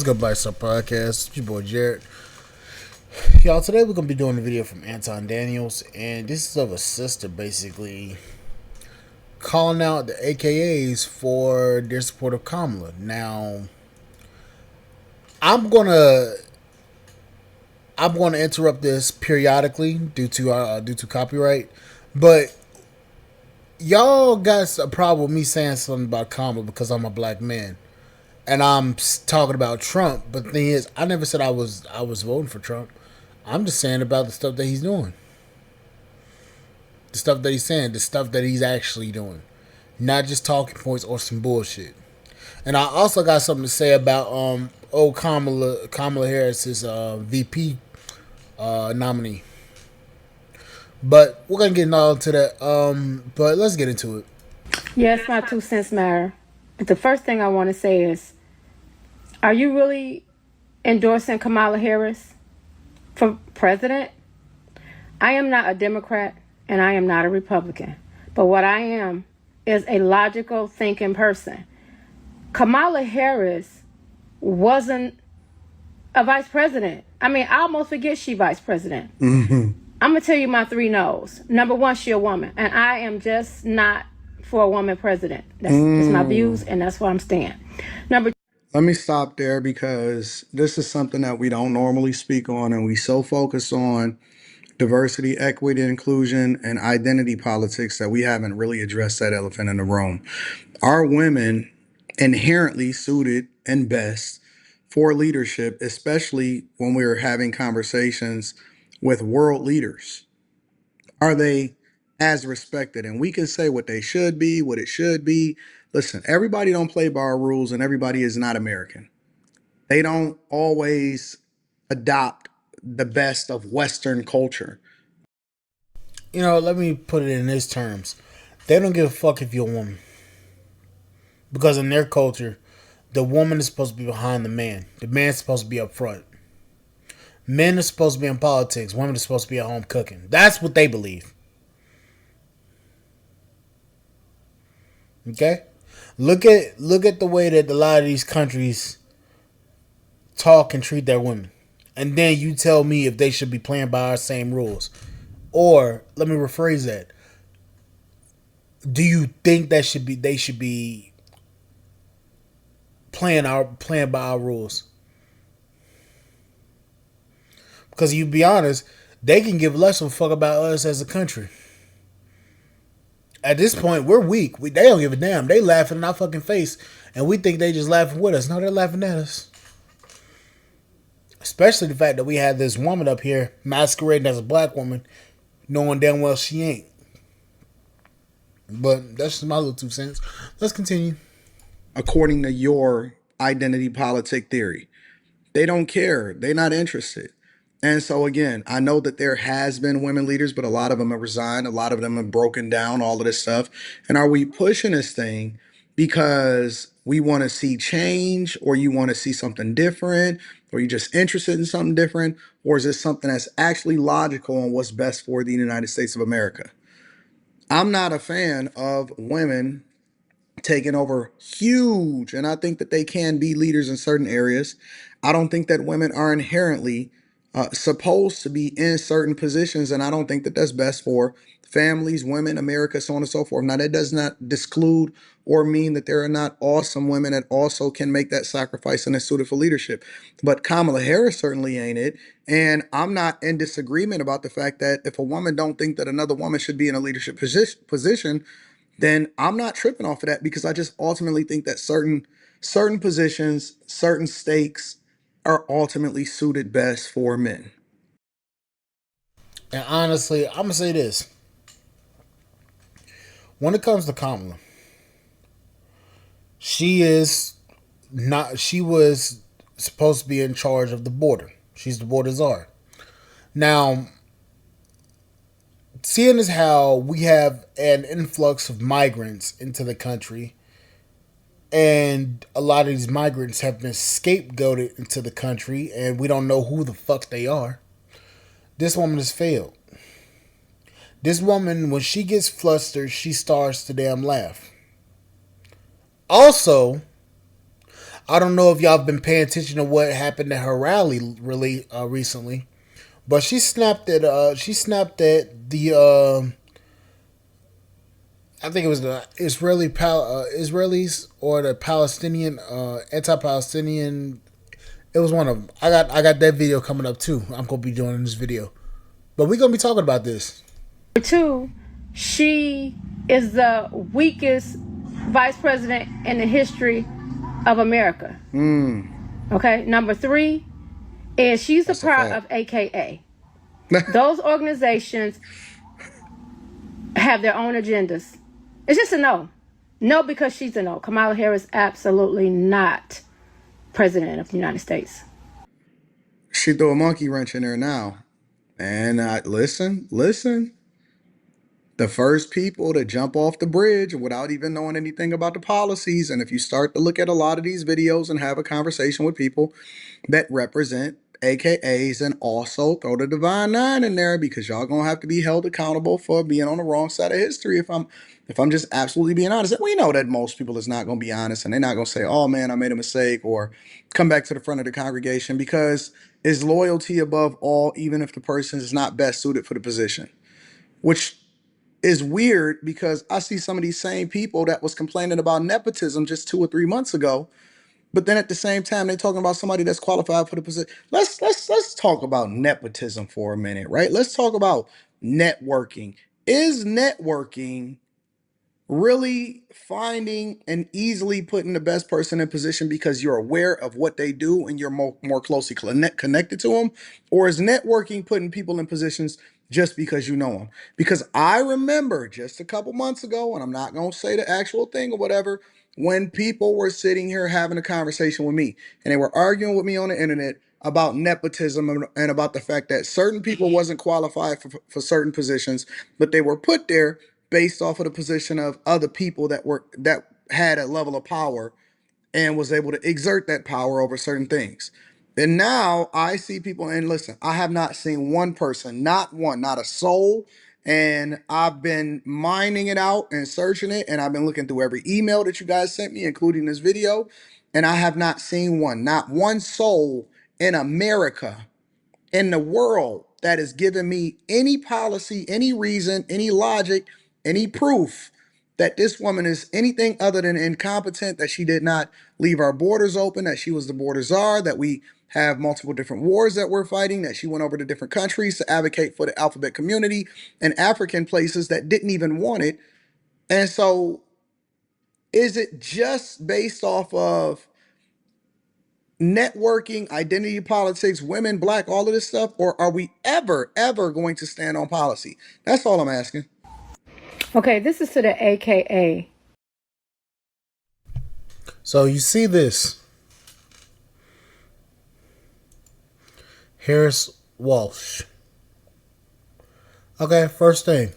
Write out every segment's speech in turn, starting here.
good, Lifestyle Podcast? It's your boy Jared. Y'all, today we're going to be doing a video from Anton Daniels, and this is of a sister basically calling out the AKAs for their support of Kamala. Now, I'm gonna interrupt this periodically due to copyright, but y'all got a problem with me saying something about Kamala because I'm a black man. And I'm talking about Trump, but the thing is, I never said I was voting for Trump. I'm just saying about the stuff that he's doing, the stuff that he's saying, the stuff that he's actually doing, not just talking points or some bullshit. And I also got something to say about Kamala Harris's VP nominee. But we're gonna get all into that. But let's get into it. Yes, my 2 cents matter. But the first thing I want to say is, are you really endorsing Kamala Harris for president? I am not a Democrat and I am not a Republican. But what I am is a logical thinking person. Kamala Harris wasn't a vice president. I mean, I almost forget she vice president. I'm going to tell you my 3 no's. Number one, she a woman. And I am just not for a woman president. That's just my views, and that's where I'm staying. Let me stop there because this is something that we don't normally speak on, and we so focus on diversity, equity, inclusion, and identity politics that we haven't really addressed that elephant in the room. Are women inherently suited and best for leadership, especially when we're having conversations with world leaders? Are they as respected? And we can say what they should be, what it should be. Listen, everybody don't play by our rules, and everybody is not American. They don't always adopt the best of Western culture. You know, let me put it in these terms. They don't give a fuck if you're a woman, because in their culture, the woman is supposed to be behind the man. The man's supposed to be up front. Men are supposed to be in politics. Women are supposed to be at home cooking. That's what they believe. Okay? Look at the way that a lot of these countries talk and treat their women. And then you tell me if they should be playing by our same rules. Or let me rephrase that. Do you think they should be playing by our rules? Because you be honest, they can give less of a fuck about us as a country. At this point, we're weak. They don't give a damn. They laughing in our fucking face, and we think they just laughing with us. No, they're laughing at us. Especially the fact that we had this woman up here masquerading as a black woman, knowing damn well she ain't. But that's just my little 2 cents. Let's continue. According to your identity politic theory, they don't care. They're not interested. And so again, I know that there has been women leaders, but a lot of them have resigned. A lot of them have broken down, all of this stuff. And are we pushing this thing because we want to see change, or you want to see something different, or you're just interested in something different? Or is this something that's actually logical on what's best for the United States of America? I'm not a fan of women taking over huge, and I think that they can be leaders in certain areas. I don't think that women are inherently supposed to be in certain positions, and I don't think that that's best for families, women, America, so on and so forth. Now, that does not exclude or mean that there are not awesome women that also can make that sacrifice and is suited for leadership. But Kamala Harris certainly ain't it. And I'm not in disagreement about the fact that if a woman don't think that another woman should be in a leadership position, then I'm not tripping off of that, because I just ultimately think that certain positions, certain stakes are ultimately suited best for men. And honestly, I'm gonna say this: when it comes to Kamala, she is not. She was supposed to be in charge of the border. She's the border czar. Now, seeing as how we have an influx of migrants into the country, and a lot of these migrants have been scapegoated into the country, and we don't know who the fuck they are, this woman has failed. This woman, when she gets flustered, she starts to damn laugh. Also, I don't know if y'all have been paying attention to what happened at her rally really recently, but she snapped at the I think it was the Israelis or the Palestinian anti-Palestinian. It was one of them. I got that video coming up too. I'm gonna be doing in this video, but we're gonna be talking about this. Number two, she is the weakest vice president in the history of America. Okay. Number three is she's a That's a part fact. of AKA. Those organizations have their own agendas. It's just a no. No, because she's a no. Kamala Harris absolutely not president of the United States. She threw a monkey wrench in there now. And listen. The first people to jump off the bridge without even knowing anything about the policies. And if you start to look at a lot of these videos and have a conversation with people that represent AKAs, and also throw the Divine Nine in there, because y'all gonna have to be held accountable for being on the wrong side of history. If I'm just absolutely being honest, and we know that most people is not gonna be honest, and they're not gonna say, "Oh man, I made a mistake," or come back to the front of the congregation, because is loyalty above all, even if the person is not best suited for the position. Which is weird, because I see some of these same people that was complaining about nepotism just 2 or 3 months ago, but then at the same time they're talking about somebody that's qualified for the position. Let's talk about nepotism for a minute, right? Let's talk about networking. Is networking really finding and easily putting the best person in position because you're aware of what they do and you're more closely connected to them? Or is networking putting people in positions just because you know them? Because I remember just a couple months ago, and I'm not going to say the actual thing or whatever, when people were sitting here having a conversation with me and they were arguing with me on the internet about nepotism and about the fact that certain people wasn't qualified for certain positions, but they were put there based off of the position of other people that had a level of power and was able to exert that power over certain things. And now I see people, and listen, I have not seen one person, not one, not a soul. And I've been mining it out and searching it, and I've been looking through every email that you guys sent me, including this video, and I have not seen one, not one soul in America, in the world, that has given me any policy, any reason, any logic, any proof that this woman is anything other than incompetent, that she did not leave our borders open, that she was the border czar, that we have multiple different wars that we're fighting, that she went over to different countries to advocate for the alphabet community and African places that didn't even want it. And so, is it just based off of networking, identity politics, women, black, all of this stuff? Or are we ever going to stand on policy? That's all I'm asking. Okay, this is to the AKA. So you see this Harris Walsh. Okay, first thing,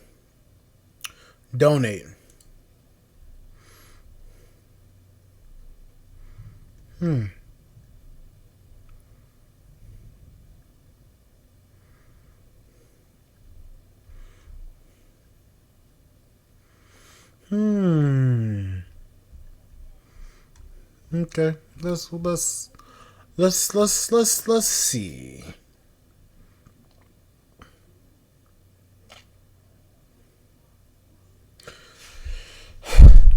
donate. Hmm. Hmm. Okay. Let's see.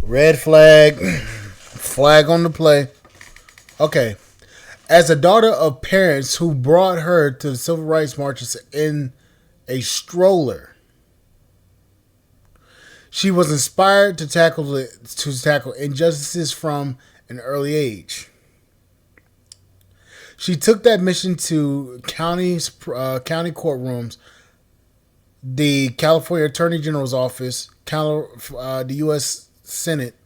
Red flag. Flag on the play. Okay. As a daughter of parents who brought her to the civil rights marches in a stroller, she was inspired to tackle injustices from an early age. She took that mission to county courtrooms, the California Attorney General's office, the U.S. Senate,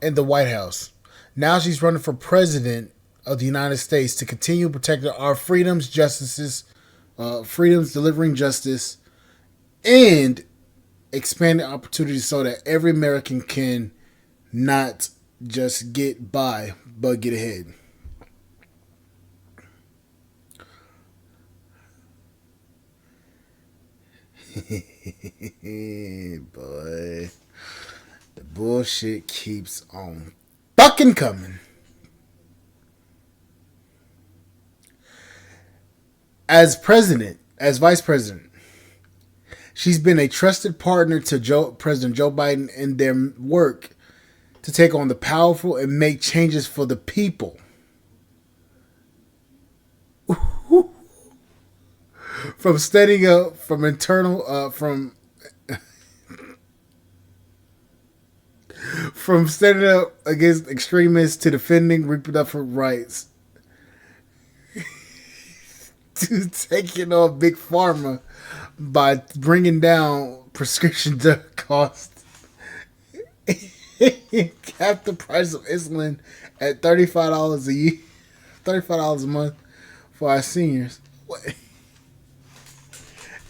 and the White House. Now she's running for president of the United States to continue protecting our freedoms, delivering justice, and expanding opportunities so that every American can not just get by, but get ahead. Boy, the bullshit keeps on fucking coming. as president, as vice president, she's been a trusted partner to President Joe Biden in their work to take on the powerful and make changes for the people. From standing up from from standing up against extremists to defending reproductive rights to taking on big pharma by bringing down prescription drug costs, cap the price of insulin at $35 a year, $35 a month for our seniors. What?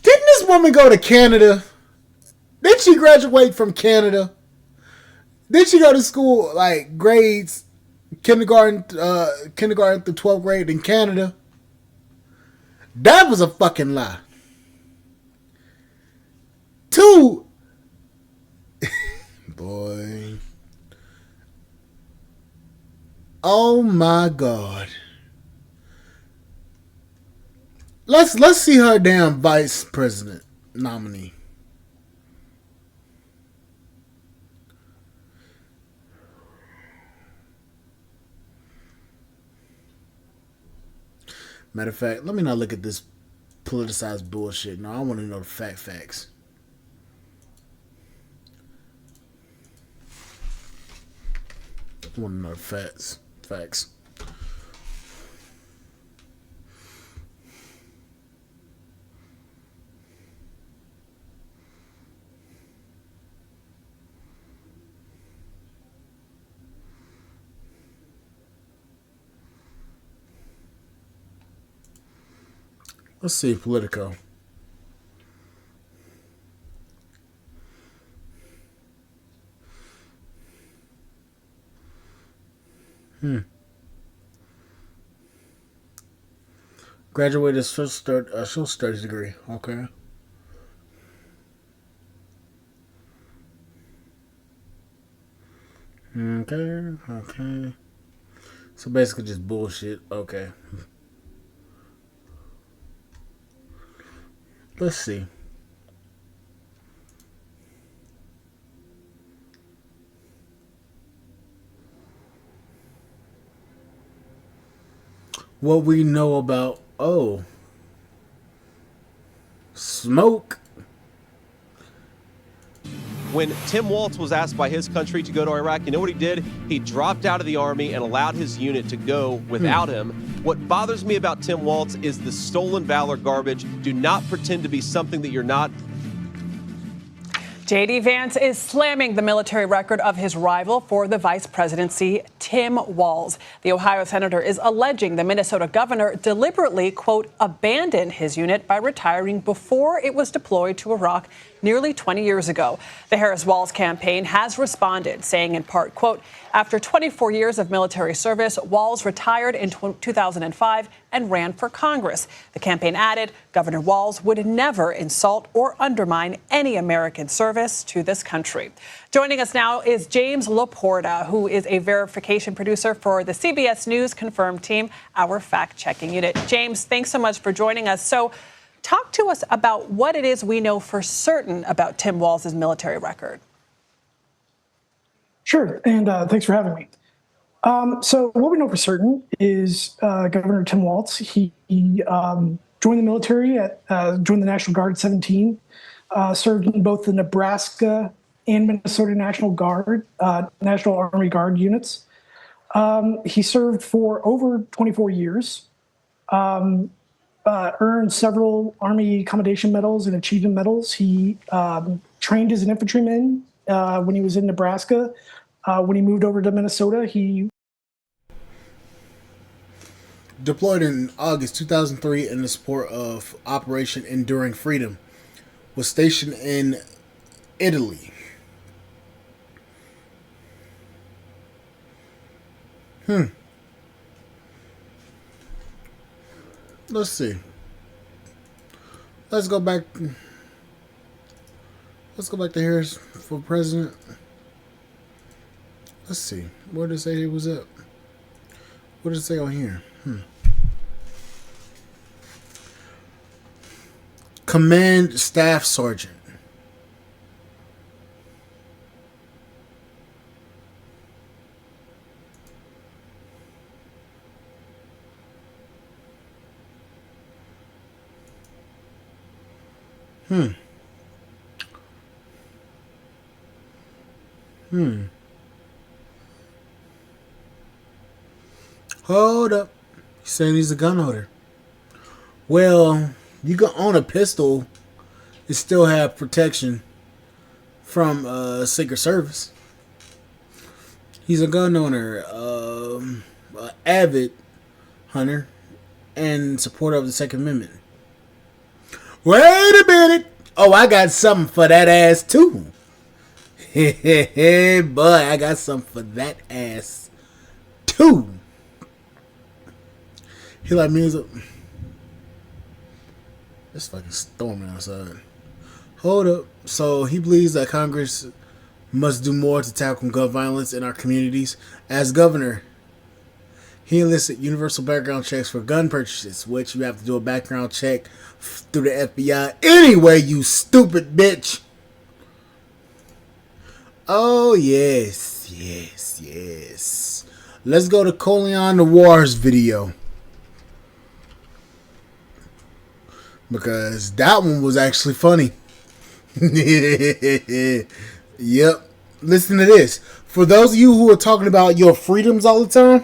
Didn't this woman go to Canada? Did she graduate from Canada? Did she go to school like grades, kindergarten through 12th grade in Canada? That was a fucking lie. 2, boy. Oh my God. Let's see her damn vice president nominee. Matter of fact, let me not look at this politicized bullshit. No, I want to know the facts. I want to know the facts. Let's see, Politico. Graduated social studies degree. Okay. Okay. So basically just bullshit. Okay. Let's see. What we know about, smoke. When Tim Walz was asked by his country to go to Iraq, you know what he did? He dropped out of the Army and allowed his unit to go without him. What bothers me about Tim Walz is the stolen valor garbage. Do not pretend to be something that you're not. J.D. Vance is slamming the military record of his rival for the vice presidency, Tim Walz. The Ohio senator is alleging the Minnesota governor deliberately, quote, abandoned his unit by retiring before it was deployed to Iraq nearly 20 years ago. The Harris-Walz campaign has responded, saying in part, quote, after 24 years of military service, Walz retired in 2005 and ran for Congress. The campaign added Governor Walz would never insult or undermine any American service to this country. Joining us now is James Laporta, who is a verification producer for the CBS News Confirmed team, our fact-checking unit. James, thanks so much for joining us. So talk to us about what it is we know for certain about Tim Walz's military record. Sure, and thanks for having me. So what we know for certain is Governor Tim Walz, he joined the military, joined the National Guard at 17, served in both the Nebraska and Minnesota National Guard, National Army Guard units. He served for over 24 years, earned several Army Commendation Medals and Achievement Medals. He trained as an infantryman when he was in Nebraska. When he moved over to Minnesota, he deployed in August 2003 in the support of Operation Enduring Freedom. Was stationed in Italy. Let's see. Let's go back to Harris for president. Let's see. Where did it say he was at? What did it say on here? Command Staff Sergeant. Hold up. He's saying he's a gun owner. Well, you can own a pistol and still have protection from Secret Service. He's a gun owner, an avid hunter, and supporter of the Second Amendment. Wait a minute. Oh, I got something for that ass too. Boy, I got something for that ass too. He like me as a... It's fucking storming outside. Hold up. So he believes that Congress must do more to tackle gun violence in our communities. As governor, he enlisted universal background checks for gun purchases, which you have to do a background check through the FBI anyway, you stupid bitch. Oh, yes, yes, yes. Let's go to Colion the Wars video. Because that one was actually funny. Yep. Listen to this. For those of you who are talking about your freedoms all the time.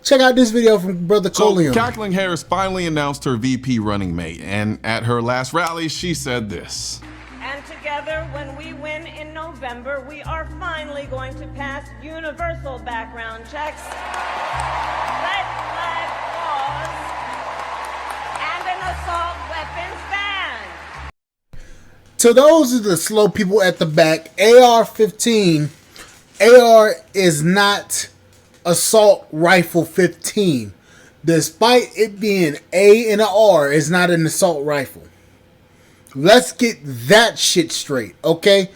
Check out this video from Brother Colion. So, Kathleen Harris finally announced her VP running mate. And at her last rally, she said this. And together, when we win in November, we are finally going to pass universal background checks, red flag laws, and an assault weapons ban. To those of the slow people at the back, AR-15, AR is not assault rifle 15. Despite it being A and an R, it's not an assault rifle. Let's get that shit straight, okay?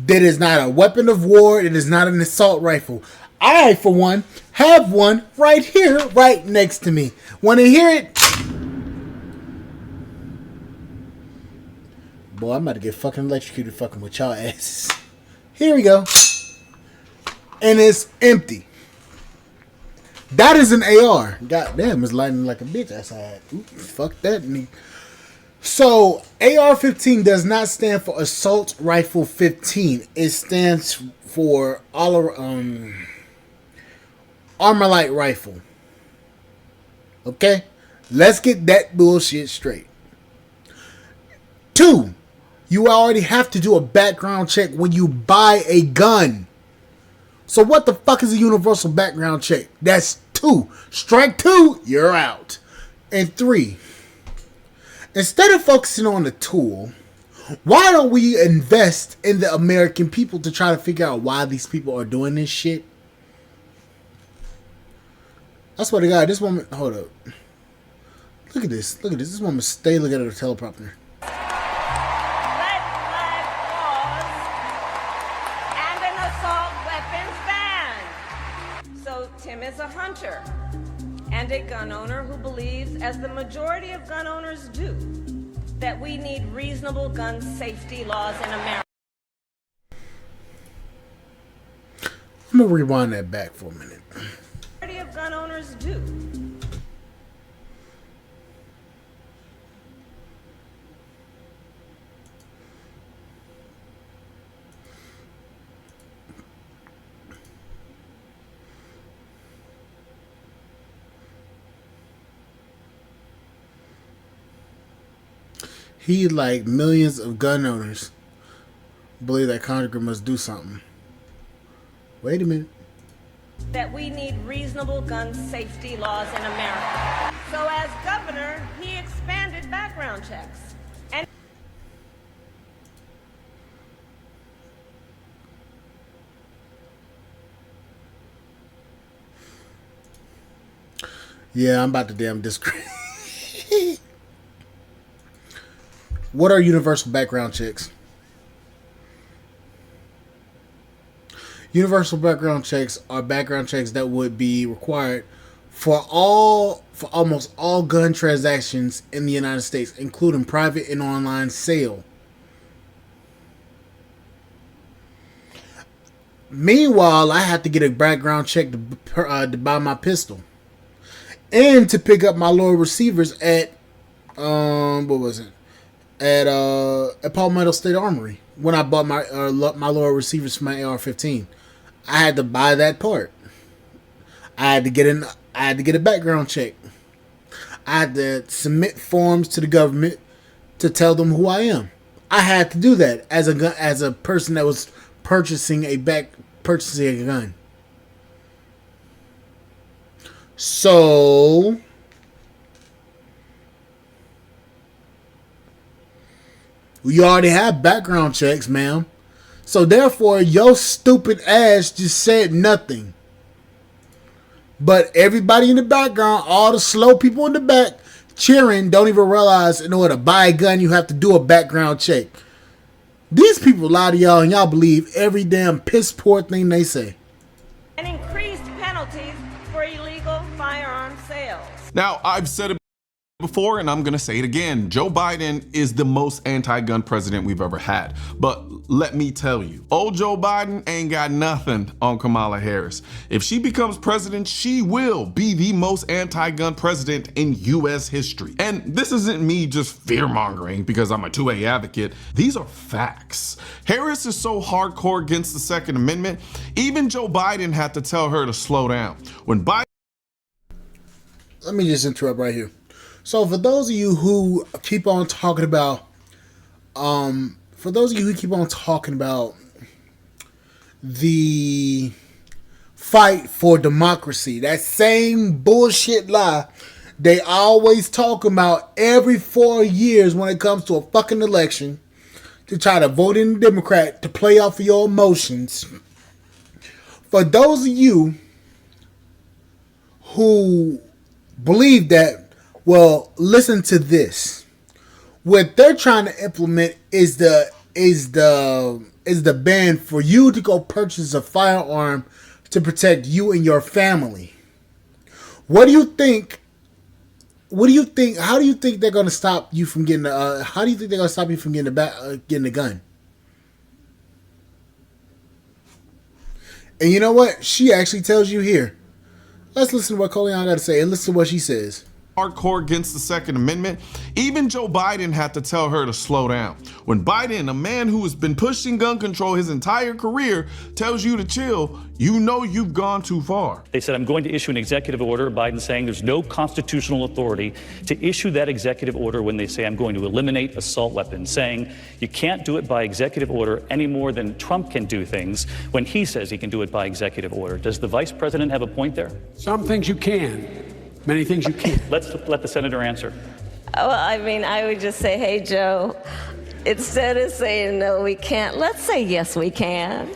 That is not a weapon of war. It is not an assault rifle. I, for one, have one right here, right next to me. Want to hear it? Boy, I'm about to get fucking electrocuted fucking with y'all asses. Here we go. And it's empty. That is an AR. God damn, it's lighting like a bitch outside. Ooh, fuck that. So, AR-15 does not stand for Assault Rifle 15. It stands for Armalite Rifle. Okay? Let's get that bullshit straight. 2, you already have to do a background check when you buy a gun. So what the fuck is a universal background check? That's 2. Strike 2, you're out. And 3, instead of focusing on the tool, why don't we invest in the American people to try to figure out why these people are doing this shit? I swear to God, this woman... Hold up. Look at this. Look at this. This woman stay looking at her teleprompter. Red flag laws and an assault weapons ban. So Tim is a hunter and a gun owner who believes, as the majority of gun owners do, that we need reasonable gun safety laws in America. I'm going to rewind that back for a minute. The majority of gun owners do. He, like millions of gun owners, believe that Congress must do something. Wait a minute. That we need reasonable gun safety laws in America. So as governor, he expanded background checks. And yeah, I'm about to damn discredit. What are universal background checks? Universal background checks are background checks that would be required for almost all gun transactions in the United States, including private and online sale. Meanwhile, I had to get a background check to buy my pistol and to pick up my lower receivers at what was it? At Palmetto State Armory when I bought my lower receivers for my AR-15. I had to buy that part. I had to get a background check. I had to submit forms to the government to tell them who I am. I had to do that as a person that was purchasing a gun. So we already have background checks, ma'am. So therefore, your stupid ass just said nothing. But everybody in the background, all the slow people in the back cheering, don't even realize in order to buy a gun, you have to do a background check. These people lie to y'all and y'all believe every damn piss poor thing they say. And increased penalties for illegal firearm sales. Now, I've said it before and I'm going to say it again. Joe Biden is the most anti-gun president we've ever had. But let me tell you, old Joe Biden ain't got nothing on Kamala Harris. If she becomes president, she will be the most anti-gun president in U.S. history. And this isn't me just fear-mongering because I'm a 2A advocate. These are facts. Harris is so hardcore against the Second Amendment, even Joe Biden had to tell her to slow down. When Biden... Let me just interrupt right here. So for those of you who keep on talking about, the fight for democracy, that same bullshit lie they always talk about every 4 years when it comes to a fucking election to try to vote in the Democrat to play off of your emotions. For those of you who believe that, well, listen to this. What they're trying to implement is the ban for you to go purchase a firearm to protect you and your family. What do you think? How do you think they're going to stop you from getting? How do you think they're going to stop you from getting a gun? And you know what? She actually tells you here. Let's listen to what Colion got to say and listen to what she says. Hardcore against the Second Amendment, even Joe Biden had to tell her to slow down. When Biden, a man who has been pushing gun control his entire career, tells you to chill, you know you've gone too far. They said, I'm going to issue an executive order. Biden saying there's no constitutional authority to issue that executive order when they say I'm going to eliminate assault weapons, saying you can't do it by executive order any more than Trump can do things when he says he can do it by executive order. Does the vice president have a point there? Some things you can. Many things you can't. Let's let the senator answer. Well, I mean, I would just say, hey, Joe, instead of saying no, we can't, let's say yes, we can.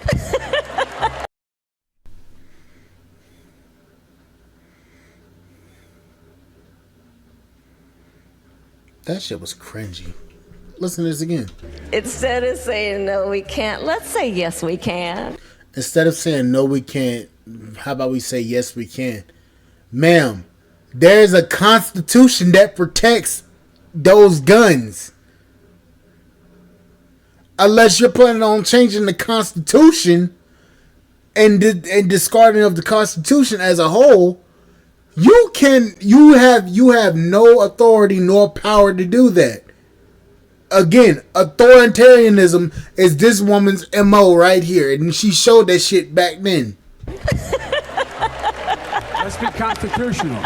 That shit was cringy. Listen to this again. Instead of saying no, we can't, let's say yes, we can. Instead of saying no, we can't, how about we say yes, we can? Ma'am, there's a constitution that protects those guns. Unless you're planning on changing the constitution and discarding of the constitution as a whole, you have no authority nor power to do that. Again, authoritarianism is this woman's MO right here, and she showed that shit back then. Let's be constitutional.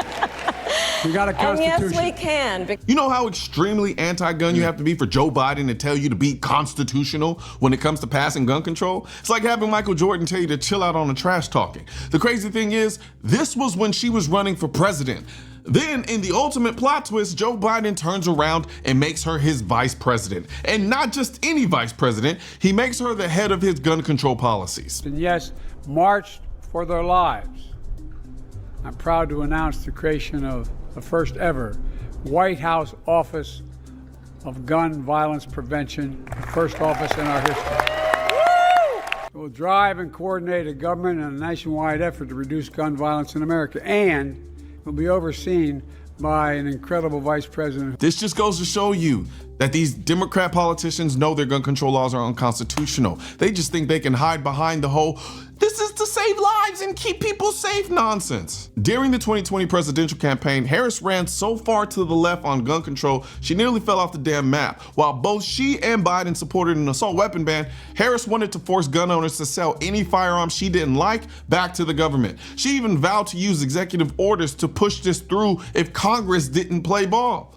We got a constitution. And yes, we can. You know how extremely anti-gun you have to be for Joe Biden to tell you to be constitutional when it comes to passing gun control? It's like having Michael Jordan tell you to chill out on the trash talking. The crazy thing is, this was when she was running for president. Then, in the ultimate plot twist, Joe Biden turns around and makes her his vice president. And not just any vice president, he makes her the head of his gun control policies. And yes, marched for their lives. I'm proud to announce the creation of the first ever White House Office of Gun Violence Prevention, the first office in our history. It will drive and coordinate a government and a nationwide effort to reduce gun violence in America and will be overseen by an incredible vice president. This just goes to show you that these Democrat politicians know their gun control laws are unconstitutional. They just think they can hide behind the whole, this is to save lives and keep people safe nonsense. During the 2020 presidential campaign, Harris ran so far to the left on gun control, she nearly fell off the damn map. While both she and Biden supported an assault weapon ban, Harris wanted to force gun owners to sell any firearm she didn't like back to the government. She even vowed to use executive orders to push this through if Congress didn't play ball.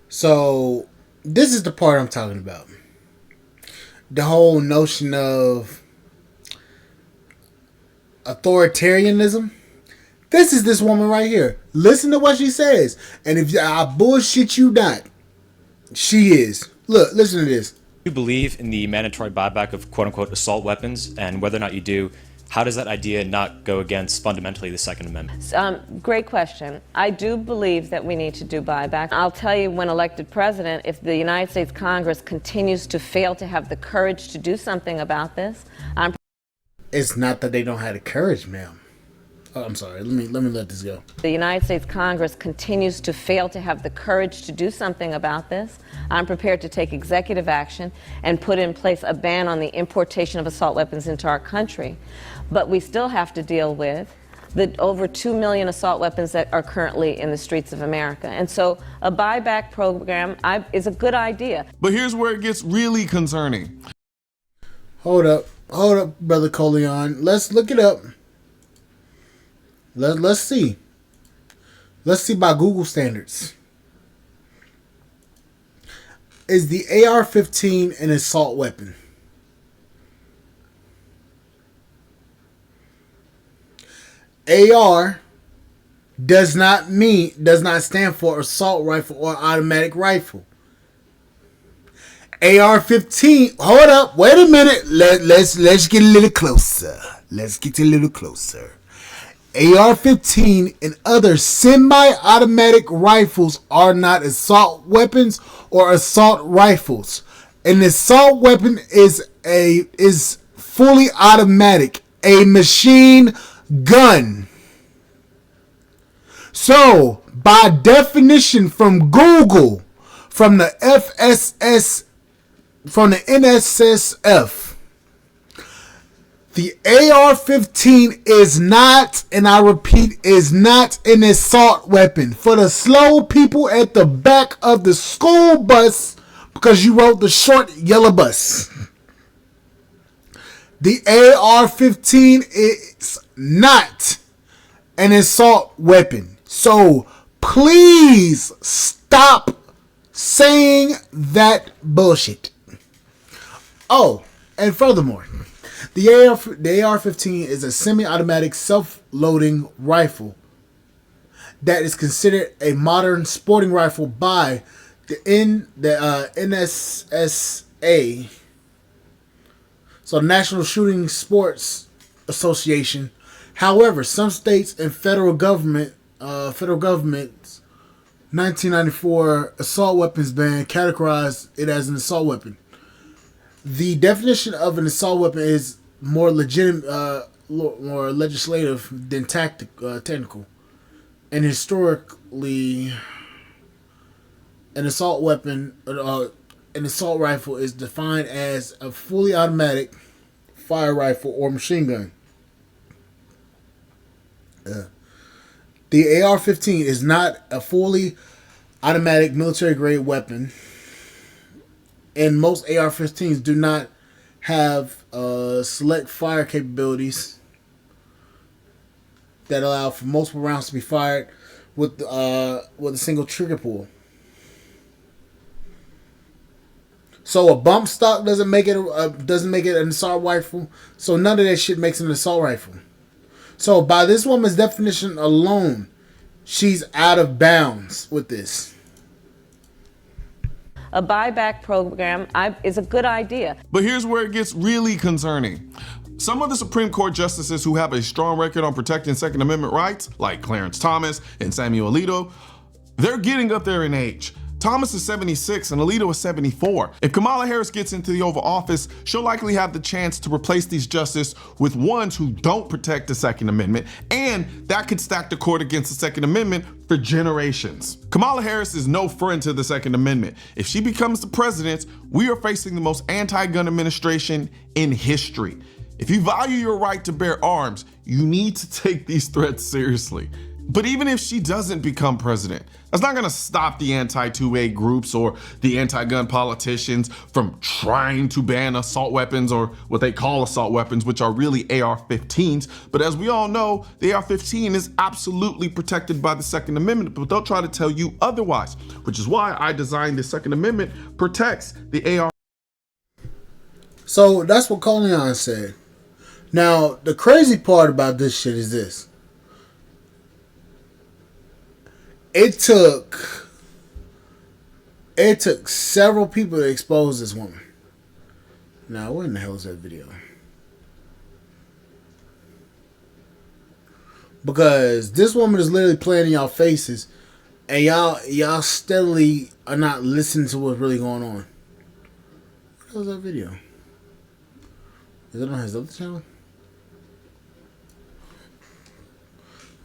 So this is the part I'm talking about. The whole notion of authoritarianism. This is this woman right here. Listen to what she says. And if I bullshit you not, she is. Look, listen to this. You believe in the mandatory buyback of quote-unquote assault weapons, and whether or not you do, how does that idea not go against fundamentally the Second Amendment? Great question. I do believe that we need to do buyback. I'll tell you, when elected president, if the United States Congress continues to fail to have the courage to do something about this, It's not that they don't have the courage, ma'am. Oh, I'm sorry. Let me let this go. the United States Congress continues to fail to have the courage to do something about this, I'm prepared to take executive action and put in place a ban on the importation of assault weapons into our country. But we still have to deal with the over 2 million assault weapons that are currently in the streets of America. And so a buyback program is a good idea. But here's where it gets really concerning. Hold up, Brother Coleon. Let's look it up. Let's see. Let's see by Google standards. Is the AR-15 an assault weapon? AR does not stand for assault rifle or automatic rifle. AR-15. Hold up. Wait a minute. Let's get a little closer. Let's get a little closer. AR-15 and other semi-automatic rifles are not assault weapons or assault rifles. An assault weapon is fully automatic, a machine gun. So, by definition from Google, from the NSSF, the AR-15 is not, and I repeat, is not an assault weapon. For the slow people at the back of the school bus, because you rode the short yellow bus, the AR-15 is not an assault weapon. So please stop saying that bullshit. Oh, and furthermore, the AR-15 is a semi-automatic self-loading rifle that is considered a modern sporting rifle by the NSSA, so National Shooting Sports Association. However, some states and federal government's 1994 assault weapons ban categorized it as an assault weapon. The definition of an assault weapon is more legitimate, more legislative than technical. And historically, an assault weapon, an assault rifle is defined as a fully automatic fire rifle or machine gun. The AR-15 is not a fully automatic military-grade weapon, and most AR-15s do not have select fire capabilities that allow for multiple rounds to be fired with a single trigger pull. So a bump stock doesn't make it an assault rifle. So none of that shit makes it an assault rifle. So by this woman's definition alone, she's out of bounds with this. A buyback program is a good idea. But here's where it gets really concerning. Some of the Supreme Court justices who have a strong record on protecting Second Amendment rights, like Clarence Thomas and Samuel Alito, they're getting up there in age. Thomas is 76 and Alito is 74. If Kamala Harris gets into the Oval Office, she'll likely have the chance to replace these justices with ones who don't protect the Second Amendment, and that could stack the court against the Second Amendment for generations. Kamala Harris is no friend to the Second Amendment. If she becomes the president, we are facing the most anti-gun administration in history. If you value your right to bear arms, you need to take these threats seriously. But even if she doesn't become president, that's not gonna stop the anti-2A groups or the anti-gun politicians from trying to ban assault weapons, or what they call assault weapons, which are really AR-15s. But as we all know, the AR-15 is absolutely protected by the Second Amendment, but they'll try to tell you otherwise, which is why I designed the Second Amendment protects the AR. So that's what Colion said. Now, the crazy part about this shit is this. It took several people to expose this woman. Now, where in the hell is that video? Because this woman is literally playing in y'all faces, and y'all steadily are not listening to what's really going on. What was that video? Is it on his other channel?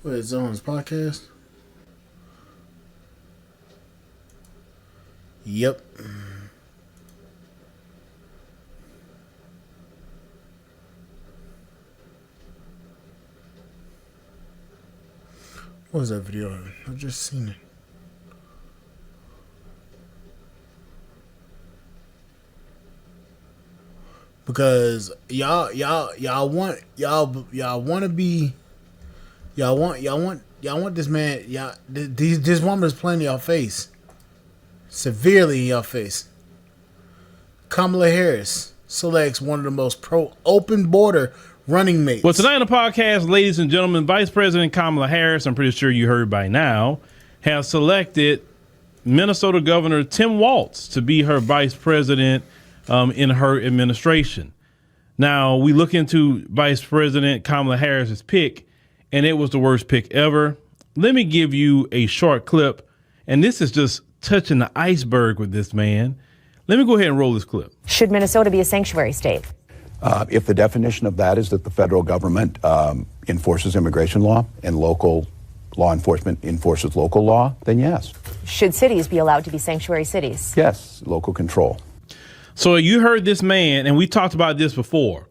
Wait, is it on his podcast? Yep. What was that video? I just seen it. Because y'all want this man, this woman is playing in y'all face. Severely in your face. Kamala Harris selects one of the most pro-open border running mates. Well, tonight on the podcast, ladies and gentlemen, Vice President Kamala Harris, I'm pretty sure you heard by now, has selected Minnesota Governor Tim Walz to be her vice president in her administration. Now, we look into Vice President Kamala Harris's pick, and it was the worst pick ever. Let me give you a short clip, and this is just touching the iceberg with this man. Let me go ahead and roll this clip. Should Minnesota be a sanctuary state? If the definition of that is that the federal government enforces immigration law and local law enforcement enforces local law, then yes. Should cities be allowed to be sanctuary cities? Yes, local control. So you heard this man, and we talked about this before.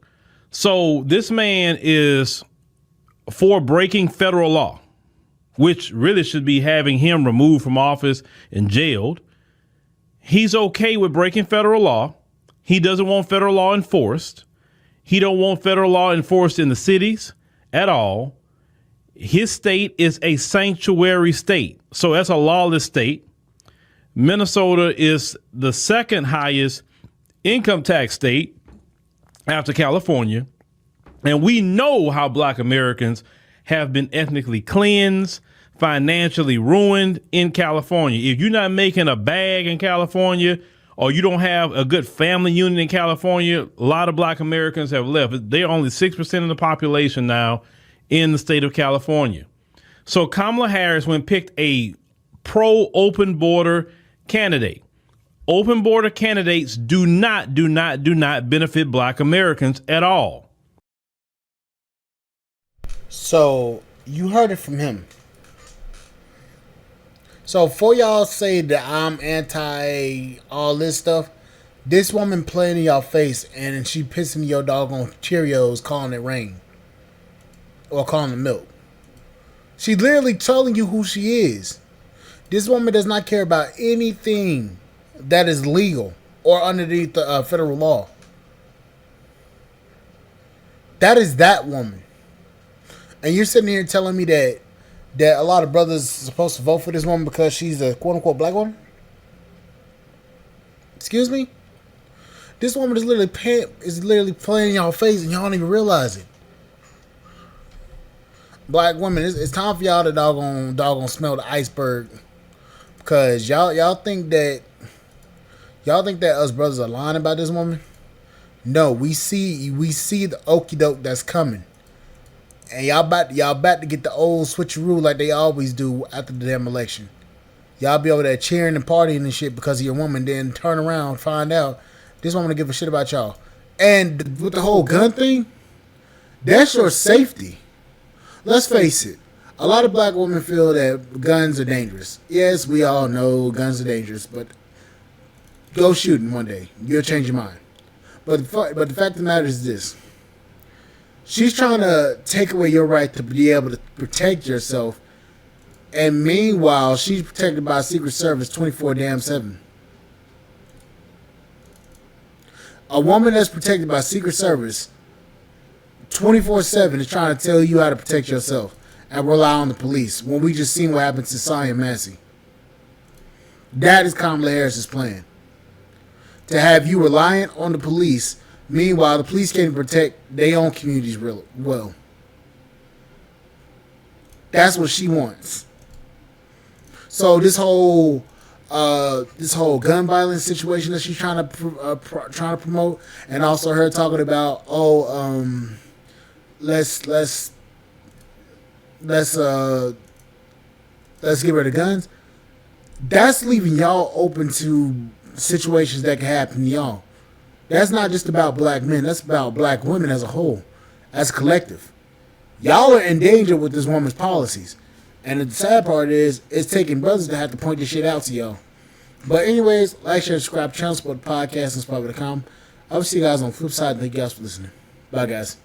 So this man is for breaking federal law, which really should be having him removed from office and jailed. He's okay with breaking federal law. He doesn't want federal law enforced. He don't want federal law enforced in the cities at all. His state is a sanctuary state. So that's a lawless state. Minnesota is the second highest income tax state after California. And we know how Black Americans have been ethnically cleansed, financially ruined in California. If you're not making a bag in California, or you don't have a good family unit in California, a lot of Black Americans have left. They're only 6% of the population now in the state of California. So Kamala Harris went and picked a pro-open border candidate. Open border candidates do not benefit Black Americans at all. So you heard it from him. So for y'all say that I'm anti all this stuff, this woman playing in y'all face and she pissing your doggone Cheerios, calling it rain. Or calling it milk. She literally telling you who she is. This woman does not care about anything that is legal or underneath the federal law. That is that woman. And you're sitting here telling me that a lot of brothers are supposed to vote for this woman because she's a quote-unquote black woman? Excuse me? This woman is literally playing in y'all face and y'all don't even realize it. Black women, it's time for y'all to doggone smell the iceberg. Because y'all think that us brothers are lying about this woman? No, we see the okie doke that's coming. And y'all about to get the old switcheroo like they always do after the damn election. Y'all be over there cheering and partying and shit because of your woman. Then turn around, find out this woman don't give a shit about y'all. And with the whole gun thing, that's your safety. Let's face it. A lot of black women feel that guns are dangerous. Yes, we all know guns are dangerous, but go shooting one day. You'll change your mind. But the fact of the matter is this. She's trying to take away your right to be able to protect yourself. And meanwhile, she's protected by Secret Service 24/7. A woman that's protected by Secret Service 24/7 is trying to tell you how to protect yourself and rely on the police when we just seen what happened to Sonya Massey. That is Kamala Harris's plan. To have you reliant on the police, meanwhile the police can't protect their own communities real well. That's what she wants. So this whole gun violence situation that she's trying to promote, and also her talking about let's get rid of guns. That's leaving y'all open to situations that can happen to y'all. That's not just about black men. That's about black women as a whole, as a collective. Y'all are in danger with this woman's policies. And the sad part is, it's taking brothers to have to point this shit out to y'all. But anyways, like, share, subscribe, channel, support the podcast, and Spot.com. I'll see you guys on the flip side. Thank you guys for listening. Bye, guys.